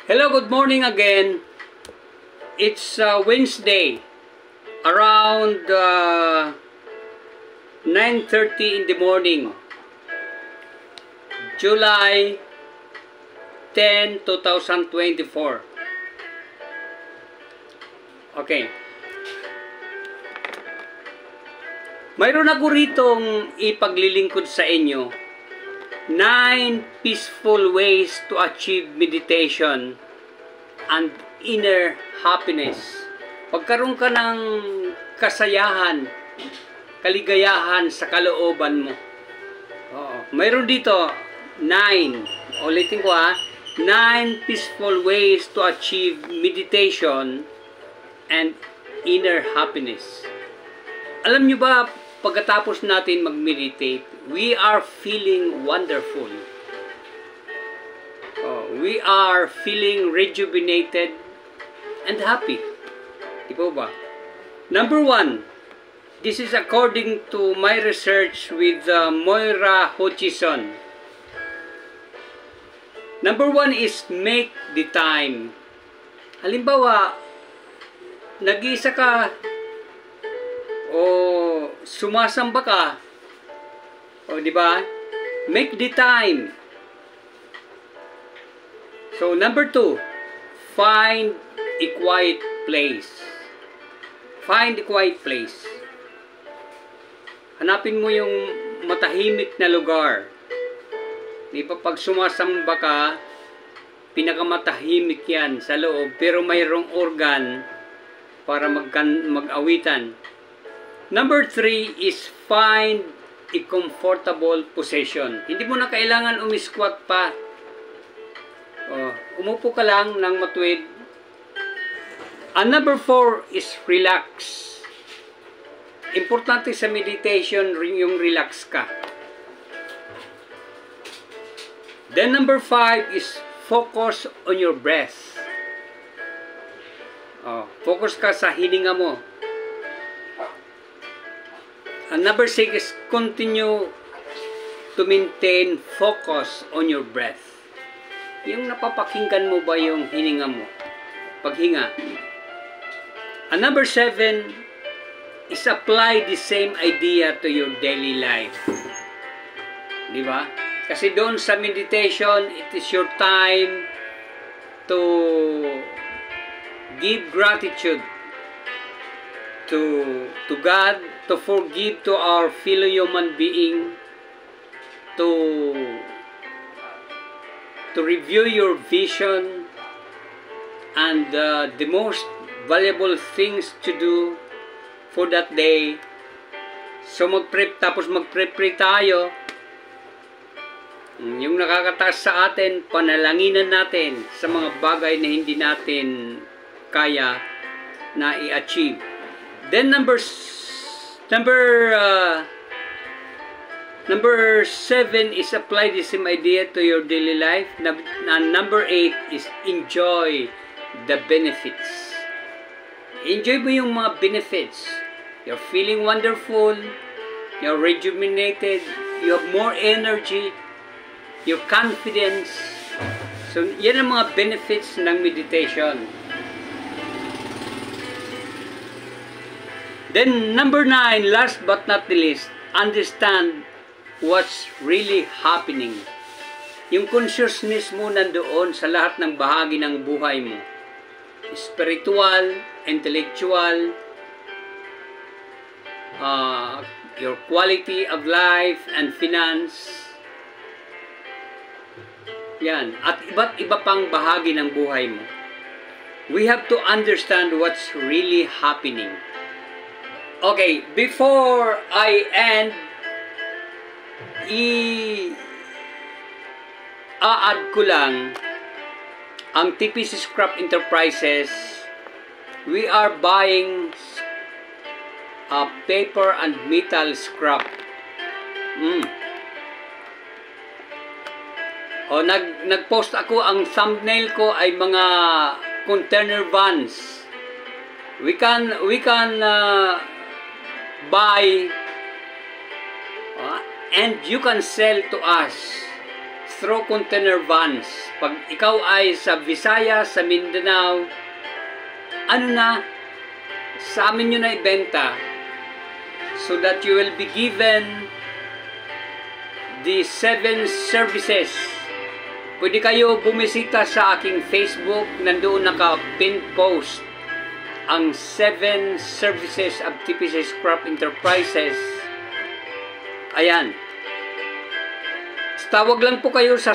Hello, good morning again. It's Wednesday, around 9:30 in the morning, July 10, 2024. Okay. Mayroon ako ritong ipaglilingkod sa inyo 9 peaceful ways to achieve meditation and inner happiness. Pagkaroon ka ng kasayahan, kaligayahan sa kalooban mo. Mayroon dito 9. Ulitin ko 9 peaceful ways to achieve meditation and inner happiness. Alam nyo ba, pagkatapos natin mag-meditate, we are feeling wonderful. We are feeling rejuvenated and happy. Di po ba? Number 1, this is according to my research with Moira Hutchison. Number 1 is make the time. Halimbawa, nag-iisa ka o sumasamba ka, o di ba? Make the time. So number 2, find a quiet place. Find a quiet place. Hanapin mo yung matahimik na lugar. Di ba pag sumasamba ka, pinakamatahimik yan sa loob, pero mayroong organ para mag-awitan. Number 3 is find a comfortable position. Hindi mo na kailangan umisquat pa. Umupo ka lang ng matuwid. And number 4 is relax. Importante sa meditation yung relax ka. Then number 5 is focus on your breath. Focus ka sa hininga mo. And number 6 is continue to maintain focus on your breath. Yung napapakinggan mo ba yung hininga mo? Paghinga. And number 7 is apply the same idea to your daily life. Di ba? Kasi doon sa meditation, it is your time to give gratitude to God, to forgive to our fellow human being, to review your vision, and the most valuable things to do for that day. So tapos mag-pray tayo. Yung nakakataas sa atin, panalanginan natin sa mga bagay na hindi natin kaya na i-achieve. Then number 7 is apply the same idea to your daily life. And number 8 is enjoy the benefits. Enjoy mo yung mga benefits. You're feeling wonderful, you're rejuvenated, you have more energy, your confidence. So yan ang mga benefits ng meditation. Then number 9, last but not the least, understand what's really happening. Yung consciousness mo nandoon sa lahat ng bahagi ng buhay mo. Spiritual, intellectual, your quality of life and finance. Yan. At iba't iba pang bahagi ng buhay mo. We have to understand what's really happening. Okay, before I end, i-add ko lang ang TPC Scrap Enterprises. We are buying paper and metal scrap. Nag-post ako, ang thumbnail ko ay mga container vans. We can buy and you can sell to us through container vans. Pag ikaw ay sa Visayas, sa Mindanao, ano na, sa amin nyo na ibenta so that you will be given the 7 services. Pwede kayo bumisita sa aking Facebook, nandoon naka-pin post ang 7 services of TPC Scrap Enterprises. Ayan. Tawag lang po kayo sa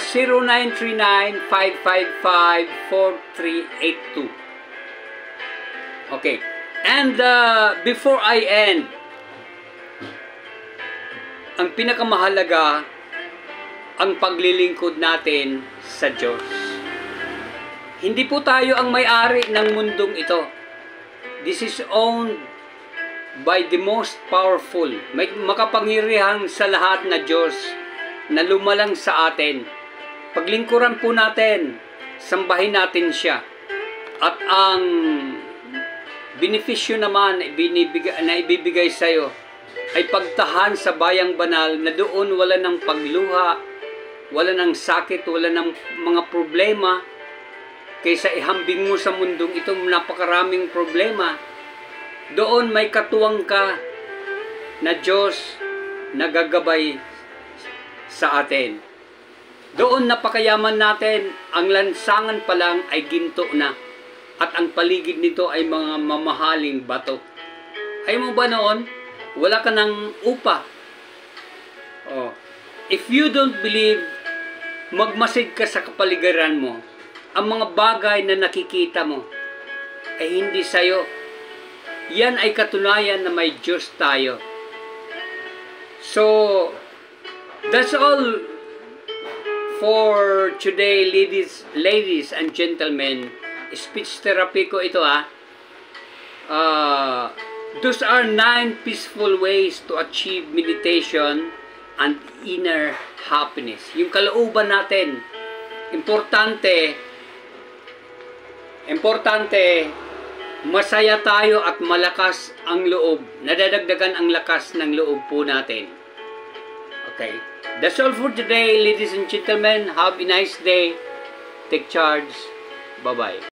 0939-555-4382. Okay. And before I end, ang pinakamahalaga, ang paglilingkod natin sa Diyos. Hindi po tayo ang may-ari ng mundong ito. This is owned by the most powerful, may makapangyarihan sa lahat na Diyos na lumalang sa atin. Paglingkuran po natin, sambahin natin siya. At ang benepisyo naman na ibibigay sa iyo ay pagtahan sa bayang banal na doon wala ng pagluha, wala ng sakit, wala ng mga problema, kaysa ihambing mo sa mundong itong napakaraming problema. Doon may katuwang ka na Diyos na gagabay sa atin. Doon napakayaman natin, ang lansangan pa lang ay ginto na, at ang paligid nito ay mga mamahaling bato. Ay mo ba noon? Wala ka ng upa. Oh. If you don't believe, magmasid ka sa kapaligiran mo. Ang mga bagay na nakikita mo ay hindi sa'yo. Yan ay katunayan na may Diyos tayo. So, that's all for today, ladies and gentlemen. Speech therapy ko ito ha. Those are 9 peaceful ways to achieve meditation and inner happiness. Yung kalooban natin, importante, masaya tayo at malakas ang loob. Nadadagdagan ang lakas ng loob po natin. Okay. That's all for today, ladies and gentlemen. Have a nice day. Take charge. Bye-bye.